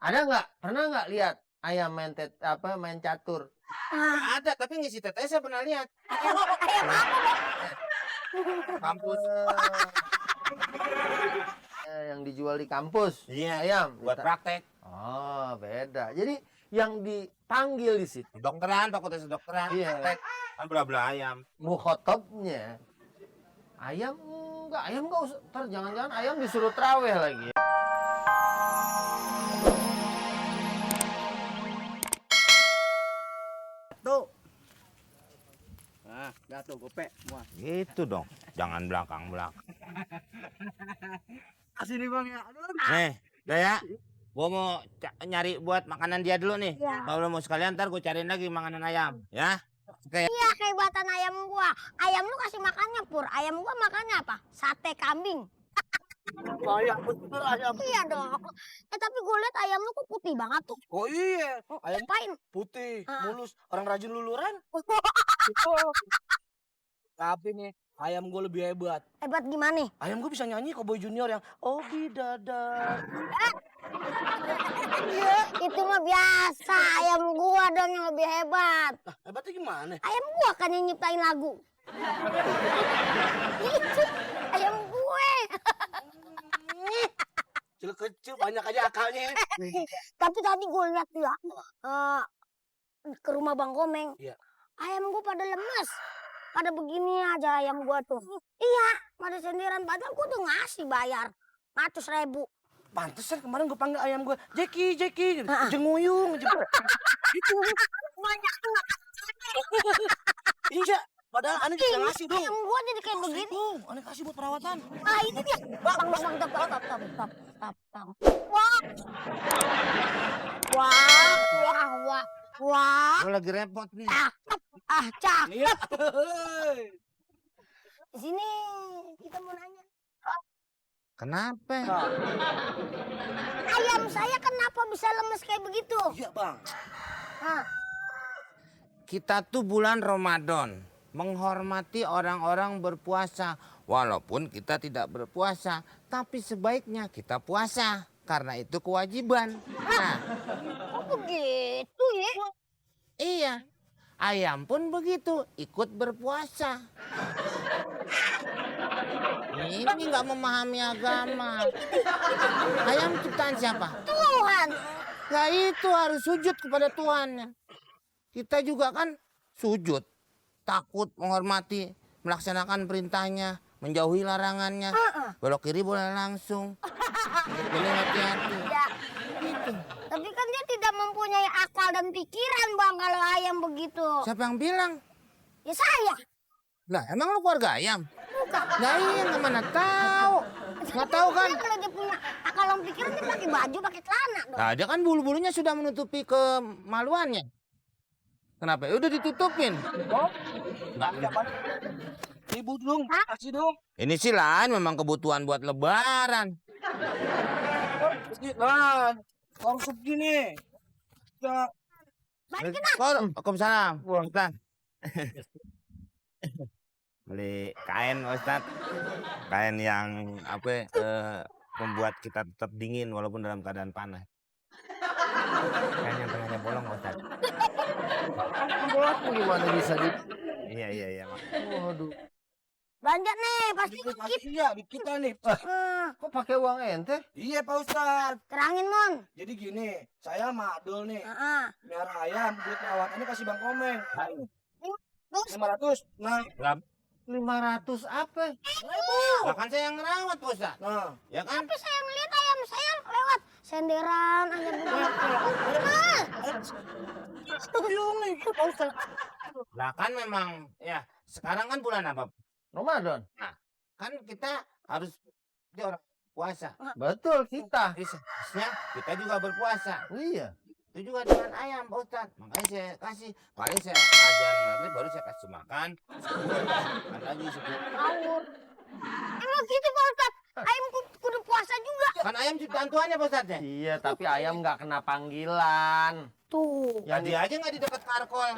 Ada nggak? Pernah nggak lihat ayam main catur? Ada, tapi ngisi tetes saya pernah lihat. Ayam apa? Kampus. Yang dijual di kampus. Iya, Ayam. buat praktek. Oh, beda. Jadi yang dipanggil di situ Dokteran, fakultas kedokteran. Iya. Praktek. Kan bela-bela ayam. mukhotobnya ayam enggak usah. Ntar jangan-jangan ayam disuruh traweh lagi. Tuh. Nah, dah tuh gope semua. Gitu dong. Jangan belakang-belakang. Kasih nih Bang ya. Aduh. Nih, udah ya. Gua mau nyari buat makanan dia dulu nih. Ya. Kalau mau sekalian ntar gue cariin lagi makanan ayam, ya. Oke. Iya, kehebatan ayam gua. Ayam lu kasih makannya, Pur. Ayam gua makannya apa? Sate kambing. Ayam bener ayam. Iya dong. Tapi gue liat ayam lu kok putih banget tuh. Oh iya, ayam Ngapain? putih, Ah. mulus, orang rajin luluran. Tapi nih, ayam gue lebih hebat. Hebat gimana? Ayam gue bisa nyanyi Cowboy Junior yang oh bidadari. Itu mah biasa. Ayam gua dong yang lebih hebat. Nah, hebatnya gimana? Ayam gua kan yang nyiptain lagu. Itu ayam gue. Kecil kecil banyak aja akalnya. Tapi tadi gue lihat ya, ke rumah Bang Komeng. Iya. Ayam gue pada lemes. Pada begini aja ayam gue tuh. Iya, pada sendiran. Padahal gue tuh ngasih bayar 100.000. Pantesan kemarin gue panggil ayam gue, Jeki, gitu. Jenguyung. Itu Banyak tuh. iya, padahal aneh juga ngasih dong. Ayam gue jadi kayak begini. Dong, aneh kasih buat perawatan. Ah, ini dia. Bang, stop. Wah. Wah. Gue lagi repot nih. Cak. Iya. Di sini kita mau nanya. Kenapa? Ayam saya kenapa bisa lemes kayak begitu? Iya bang. Hah? Kita tuh bulan Ramadan, menghormati orang-orang berpuasa. Walaupun kita tidak berpuasa, tapi sebaiknya kita puasa. Karena itu kewajiban. Nah, Oh begitu ya? iya. Ayam pun begitu, ikut berpuasa. Ini nggak memahami agama. Ayam ciptaan siapa? Tuhan. Nah itu harus sujud kepada Tuhannya. Kita juga kan sujud. Takut, menghormati, melaksanakan perintahnya, menjauhi larangannya. Belok kiri boleh langsung. Boleh hati-hati. Ya. Gitu. Tapi kan dia tidak mempunyai akal dan pikiran bang kalau ayam begitu. Siapa yang bilang? Ya saya. Lah emang lu keluarga ayam? Bukan. Nah iya mana tahu. Nggak tahu kan? Dia kalau dia punya akal dan pikiran dia pakai baju, pakai celana dong. Nah dia kan bulu-bulunya sudah menutupi kemaluannya. Kenapa? Ya udah ditutupin. Oh, Ibu dong, kasih dong. Ini sih lain memang kebutuhan buat lebaran. Nah, harus begini. Ya, Balikin Waalaikumsalam. Ustaz. Beli kain Ustaz. Kain yang membuat kita tetap dingin walaupun dalam keadaan panas. Kain yang tengahnya bolong Ustaz. Buat gimana bisa di Iya. Waduh. Belanja nih, pasti dikit. iya, di kita nih. Kok pakai uang ente? Iya Pak Ustad. Terangin, Mon. Jadi gini, saya sama Adul nih. Heeh. Miara ayam, duit perawatannya kasih Bang Komeng. Terus 500. Nah, 500 apa? Lah kan saya yang ngerawat Pak Ustaz. nah. Ya kan? tapi saya ngeliat ayam saya lewat senderan aja begini. Bingung nih, Pak Ustad. Lah kan memang ya sekarang kan bulan apa? Ramadan. Kan kita harus dia orang puasa. Betul kita. Jadi seharusnya kita juga berpuasa. Iya. Itu juga dengan ayam Pak Ustaz. Makanya saya kasih. Paling saya ajan maghrib baru saya kasih makan. Makan lagi sebelum Ngawur. Emang gitu Pak Ustadz? Ayam kudu puasa juga. kan ayam ciptaan Tuhannya Pak Ustaz ya. Iya, tapi ayam nggak kena panggilan. Tuh. Ya dia aja nggak di dekat karkol.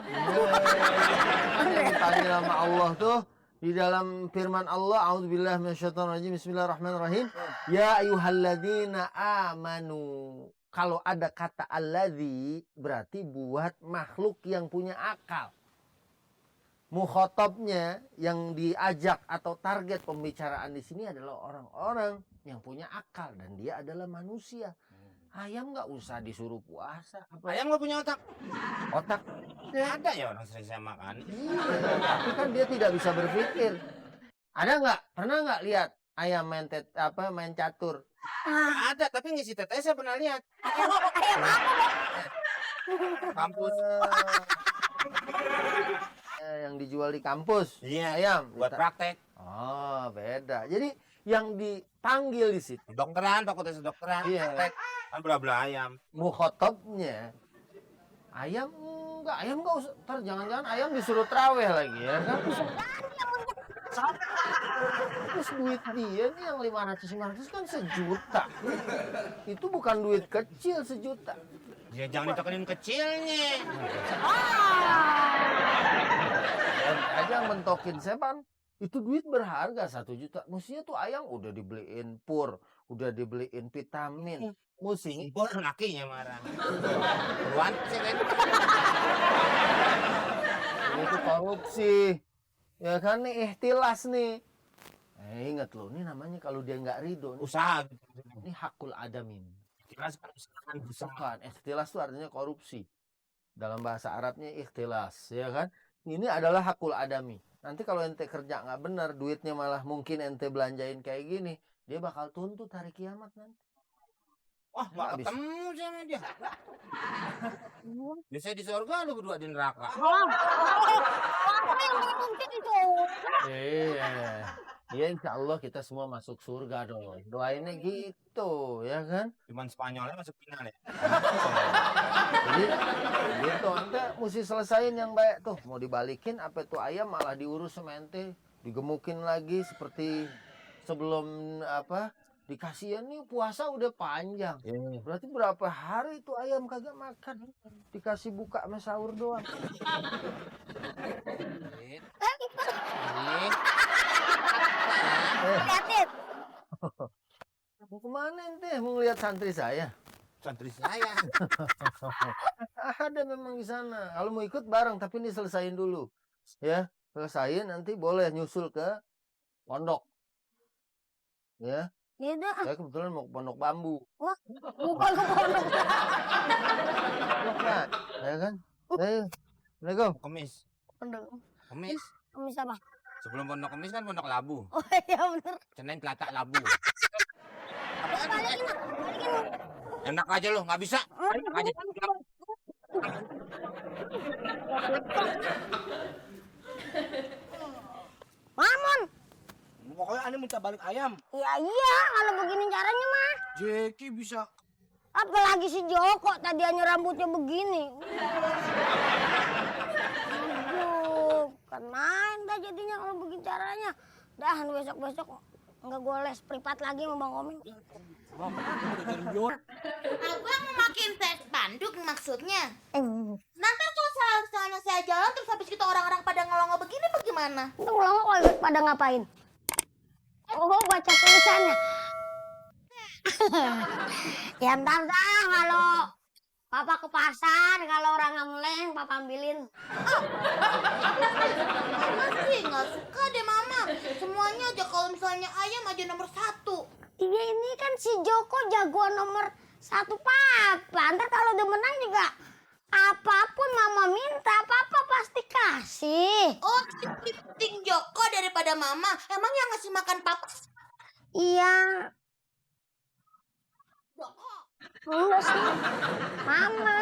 Yang dipanggil sama Allah tuh di dalam firman Allah, a'udzubillahi minasyaitonirrajim, bismillahirrahmanirrahim. Ya ayyuhalladzina amanu. kalau ada kata alladzi berarti buat makhluk yang punya akal. Mukhatabnya yang diajak atau target pembicaraan di sini adalah orang-orang yang punya akal dan dia adalah manusia. Ayam nggak usah disuruh puasa. Ayam nggak punya otak. Otak Ada ya orang sering saya makan. iya, tapi kan dia tidak bisa berpikir. Ada nggak? Pernah nggak lihat ayam main catur? Ada, tapi ngisi tetes saya pernah lihat. Kampus. Yang dijual di kampus. Iya, Ayam. buat praktek. Oh, beda. Jadi yang dipanggil di situ Dokteran, fakultas kedokteran. Iya. Praktek. Kan belah-belah ayam. mukhatabnya ayam enggak usah. Ntar jangan-jangan ayam disuruh traweh lagi ya kan. Terus duit dia nih yang 500 kan sejuta. Itu bukan duit kecil sejuta. Ya jangan ditekenin kecilnya. Dan aja yang mentokin sepan. Itu duit berharga 1 juta. Mestinya tuh ayam udah dibeliin pur, udah dibeliin vitamin. Mestinya Impor lakinya marah. Buruan sih kan. itu korupsi. Ya kan nih ikhtilas nih. Ingat loh, ini namanya kalau dia nggak ridho, Usaha. ini hakul adamin. Ikhlas kan usaha. Bukan, ikhtilas itu artinya korupsi. Dalam bahasa Arabnya ikhtilas, ya kan? Ini adalah hakul adami. Nanti kalau ente kerja nggak benar, duitnya malah mungkin ente belanjain kayak gini, dia bakal tuntut hari kiamat nanti. Wah, Nggak gak bisa. ketemu sama dia. Biasanya di surga, lu berdua di neraka. Iya, insya Allah kita semua masuk surga dong. Doainnya gitu, ya kan? Cuman Spanyolnya masuk final ya. Jadi gitu, ente mesti selesaiin yang baik tuh. Mau dibalikin apa tuh ayam malah diurus sama ente, digemukin lagi seperti sebelum dikasihan nih puasa udah panjang. Berarti berapa hari tuh ayam kagak makan? Dikasih buka sama sahur doang. Liatin. Mau kemana ente? Mau ngeliat santri saya? Santri saya. Ada memang di sana. Kalau mau ikut bareng, tapi ini selesain dulu. Ya, selesain nanti boleh nyusul ke pondok. Ya, Gitu. saya kebetulan mau ke pondok bambu. Wah, bukan ke pondok. Nah, ya kan? Ayo, Assalamualaikum. Kemis. Pondok. Kemis. Kemis apa? Sebelum pondok kemis kan pondok labu. Oh iya bener. Senin telatak labu. Apaan? Balikin. Enak aja lu, nggak bisa. Enak aja. Mamon. Pokoknya Ani minta balik ayam. Iya, kalau begini caranya mah. Jeki bisa. Apalagi si Joko tadinya rambutnya begini. Aduh, kan main dah jadinya kalau begini caranya. Dah besok-besok enggak gue les privat lagi sama Bang Komeng. Abang mau makin tes panduk maksudnya? Nanti kalau misalnya saya jalan terus habis itu orang-orang pada ngelongo begini bagaimana? Itu ngelongo kalau pada ngapain? Oh, baca tulisannya. Ya ntar dah kalau Papa ke pasar, kalau orang ngamleng, Papa ambilin. Mama sih nggak suka deh Mama. Semuanya aja kalau misalnya ayam aja nomor 1. Iya ini kan si Joko jagoan nomor 1 Papa. Ntar kalau dia menang juga apapun Mama minta, Papa pasti kasih. Oh, ting Joko daripada Mama. Emang yang ngasih makan Papa? Iya, Joko. enggak sih, Mama.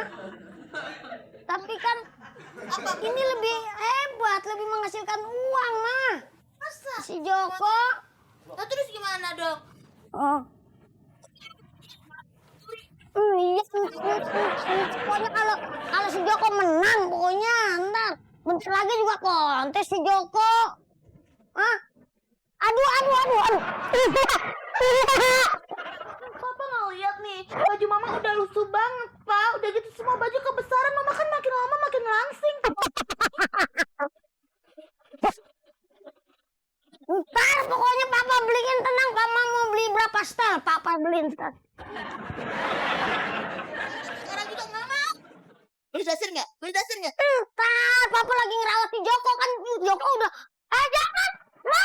Tapi kan ini lebih hebat, lebih menghasilkan uang, Ma. Masa? Si Joko. Nah, terus gimana dok? Oh. Iya, pokoknya kalau si Joko menang, pokoknya ntar bentar lagi juga kontes si Joko. Hah? Aduh. Papa nggak lihat nih, baju Mama udah lusuh banget, Pak. Udah gitu semua baju kebesaran, Mama kan makin lama makin langsing. Ntar pokoknya Papa beliin, tenang. Papa mau beli berapa setel, Papa beliin ntar. jelasin nggak? Boleh jelasin nggak? Ntar papa lagi ngerawat si Joko kan. Joko udah. Jangan. Ma.